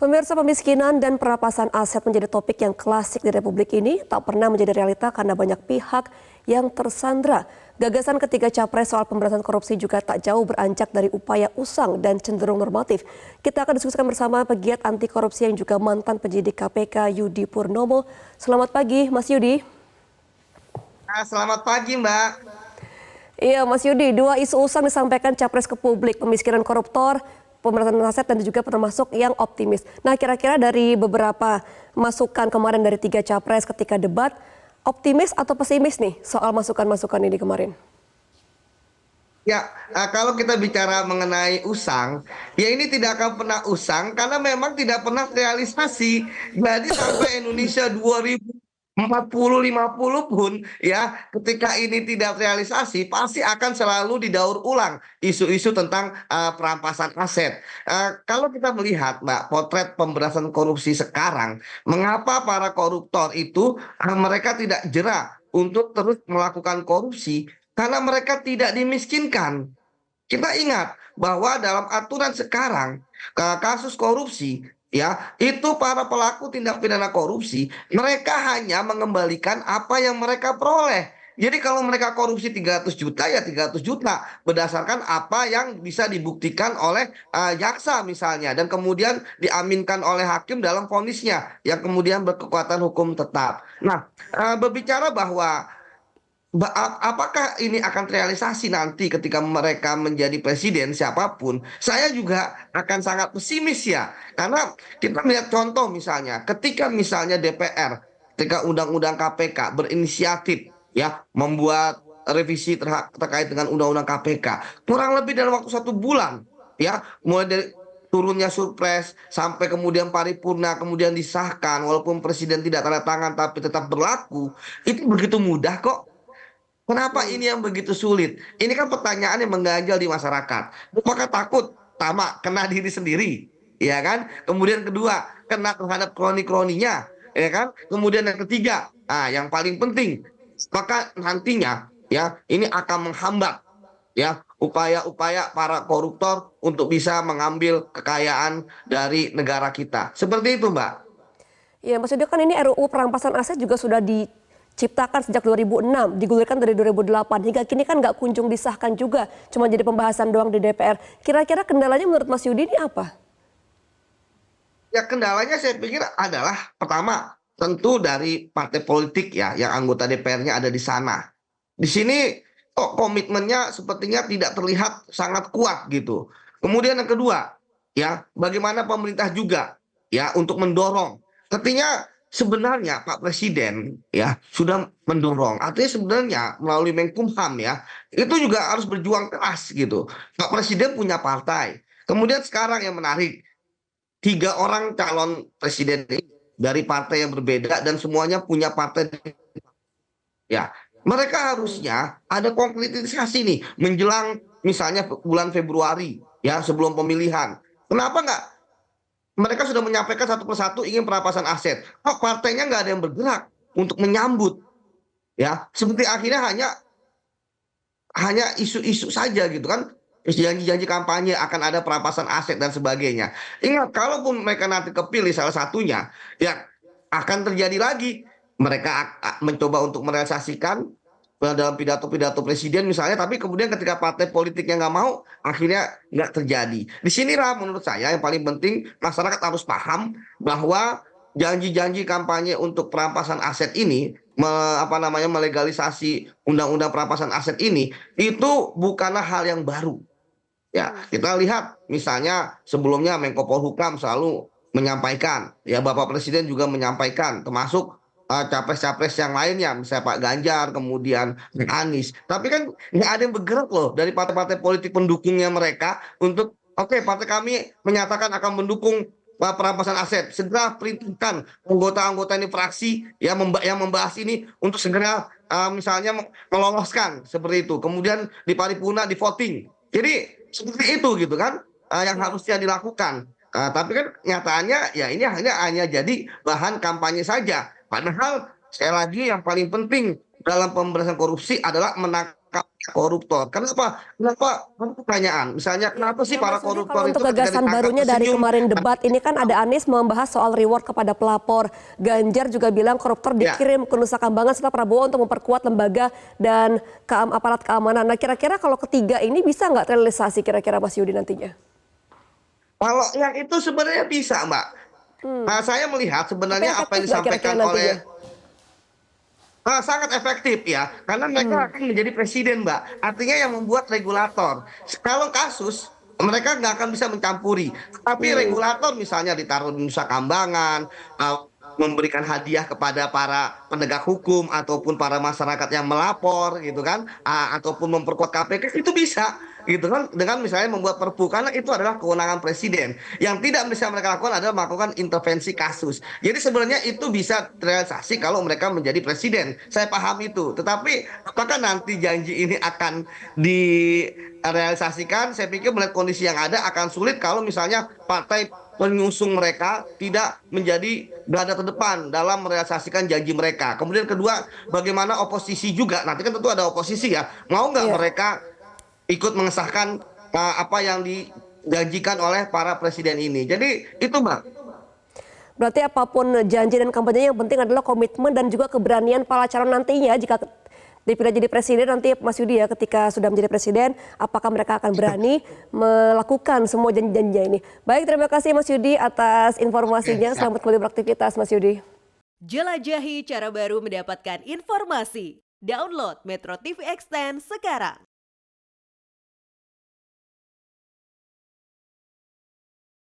Pemirsa, pemiskinan dan perampasan aset menjadi topik yang klasik di Republik ini, tak pernah menjadi realita karena banyak pihak yang tersandra. Gagasan ketiga capres soal pemberantasan korupsi juga tak jauh beranjak dari upaya usang dan cenderung normatif. Kita akan diskusikan bersama pegiat anti korupsi yang juga mantan penyidik KPK Yudi Purnomo. Selamat pagi, Mas Yudi. Selamat pagi, Mbak. Iya, Mas Yudi, dua isu usang disampaikan capres ke publik, pemiskinan koruptor, pemberantasan aset, dan juga termasuk yang optimis. Nah, kira-kira dari beberapa masukan kemarin dari tiga capres ketika debat, optimis atau pesimis nih soal masukan-masukan ini kemarin? Ya, kalau kita bicara mengenai usang, ya ini tidak akan pernah usang karena memang tidak pernah realisasi. Jadi sampai Indonesia 2040-50 pun ya ketika ini tidak realisasi pasti akan selalu didaur ulang isu-isu tentang perampasan aset. Kalau kita melihat Mbak potret pemberantasan korupsi sekarang, mengapa para koruptor itu mereka tidak jera untuk terus melakukan korupsi? Karena mereka tidak dimiskinkan. Kita ingat bahwa dalam aturan sekarang kasus korupsi ya itu para pelaku tindak pidana korupsi mereka hanya mengembalikan apa yang mereka peroleh. Jadi kalau mereka korupsi 300 juta ya 300 juta berdasarkan apa yang bisa dibuktikan oleh jaksa misalnya dan kemudian diaminkan oleh hakim dalam vonisnya yang kemudian berkekuatan hukum tetap. Nah, berbicara bahwa apakah ini akan terrealisasi nanti ketika mereka menjadi presiden siapapun? Saya juga akan sangat pesimis ya, karena kita melihat contoh misalnya, ketika misalnya DPR, ketika Undang-Undang KPK berinisiatif ya membuat revisi terkait dengan Undang-Undang KPK, kurang lebih dalam waktu 1 bulan ya, mulai dari turunnya surpres sampai kemudian paripurna kemudian disahkan walaupun presiden tidak tanda tangan tapi tetap berlaku itu begitu mudah kok. Kenapa ini yang begitu sulit? Ini kan pertanyaan yang mengganjal di masyarakat. Maka takut, pertama, kena diri sendiri, ya kan? Kemudian kedua, kena terhadap kroni-kroninya, ya kan? Kemudian yang ketiga, yang paling penting, maka nantinya, ya, ini akan menghambat, ya, upaya-upaya para koruptor untuk bisa mengambil kekayaan dari negara kita. Seperti itu, Mbak. Ya, Mas Yudi, kan ini RUU perampasan aset juga sudah diciptakan sejak 2006, digulirkan dari 2008, hingga kini kan nggak kunjung disahkan juga, cuma jadi pembahasan doang di DPR. Kira-kira kendalanya menurut Mas Yudi ini apa? Ya kendalanya saya pikir adalah pertama tentu dari partai politik ya yang anggota DPR-nya ada di sana. Di sini kok komitmennya sepertinya tidak terlihat sangat kuat gitu. Kemudian yang kedua ya bagaimana pemerintah juga ya untuk mendorong. Artinya sebenarnya Pak Presiden ya sudah mendorong. Artinya sebenarnya melalui Menkumham ya itu juga harus berjuang keras gitu. Pak Presiden punya partai. Kemudian sekarang yang menarik 3 orang calon presiden ini dari partai yang berbeda dan semuanya punya partai ya mereka harusnya ada konkretisasi nih menjelang misalnya bulan Februari ya sebelum pemilihan. Kenapa nggak mereka sudah menyampaikan satu persatu ingin perampasan aset, kok partainya nggak ada yang bergerak untuk menyambut ya seperti akhirnya hanya isu-isu saja gitu kan. Terus janji-janji kampanye akan ada perampasan aset dan sebagainya. Ingat, kalaupun mereka nanti kepilih salah satunya, ya akan terjadi lagi. Mereka mencoba untuk merealisasikan dalam pidato-pidato presiden misalnya, tapi kemudian ketika partai politiknya nggak mau, akhirnya nggak terjadi. Di sinilah menurut saya yang paling penting masyarakat harus paham bahwa janji-janji kampanye untuk perampasan aset ini melegalisasi undang-undang perampasan aset ini itu bukanlah hal yang baru. Ya, kita lihat misalnya sebelumnya Menko Polhukam selalu menyampaikan, ya Bapak Presiden juga menyampaikan, termasuk capres-capres yang lainnya, misalnya Pak Ganjar, kemudian Pak Anies. Tapi kan nggak ada yang bergerak loh dari partai-partai politik pendukungnya mereka untuk, oke, partai kami menyatakan akan mendukung perampasan aset. Segera perintahkan anggota-anggota ini fraksi yang membahas ini untuk segera misalnya meloloskan seperti itu. Kemudian di paripurna di voting. Jadi seperti itu gitu kan yang Ya. harusnya dilakukan. Tapi kan nyataannya ya ini hanya jadi bahan kampanye saja. Padahal sekali lagi yang paling penting dalam pemberantasan korupsi adalah menangkap koruptor. Kenapa? Kenapa? Ada pertanyaan. Misalnya, kenapa sih para Mas Yudi, koruptor kalau itu untuk ketika gagasan ditangkap barunya dari tersenyum? kemarin debat ini kan ada Anies membahas soal reward kepada pelapor. Ganjar juga bilang koruptor Ya. dikirim ke Nusa Kambangan setelah Prabowo untuk memperkuat lembaga dan aparat keamanan. Nah, kira-kira kalau ketiga ini bisa nggak realisasi kira-kira Mas Yudi nantinya? Kalau yang itu sebenarnya bisa, Mbak. Nah, saya melihat Tapi sebenarnya apa efektif yang nggak kira-kira disampaikan nantinya? oleh sangat efektif ya, karena mereka akan menjadi presiden, Mbak. Artinya yang membuat regulator. Kalau kasus mereka nggak akan bisa mencampuri, tapi regulator misalnya ditaruh di Nusa Kambangan, memberikan hadiah kepada para penegak hukum ataupun para masyarakat yang melapor gitu kan, ataupun memperkuat KPK itu bisa gitu kan dengan misalnya membuat perpu karena itu adalah kewenangan presiden. Yang tidak bisa mereka lakukan adalah melakukan intervensi kasus. Jadi sebenarnya itu bisa terrealisasi kalau mereka menjadi presiden. Saya paham itu. Tetapi apakah nanti janji ini akan direalisasikan? Saya pikir melihat kondisi yang ada akan sulit kalau misalnya partai pengusung mereka tidak menjadi garda terdepan dalam merealisasikan janji mereka. Kemudian kedua, bagaimana oposisi juga. Nanti kan tentu ada oposisi ya. Mau nggak Iya. mereka ikut mengesahkan apa yang dijanjikan oleh para presiden ini. Jadi itu, Mbak. Berarti apapun janji dan kampanye yang penting adalah komitmen dan juga keberanian para calon nantinya jika dipilih jadi presiden nanti Mas Yudi ya ketika sudah menjadi presiden apakah mereka akan berani melakukan semua janji-janjinya ini. Baik, terima kasih Mas Yudi atas informasinya. Siap. Selamat kembali beraktivitas Mas Yudi. Jelajahi cara baru mendapatkan informasi. Download Metro TV Extend sekarang.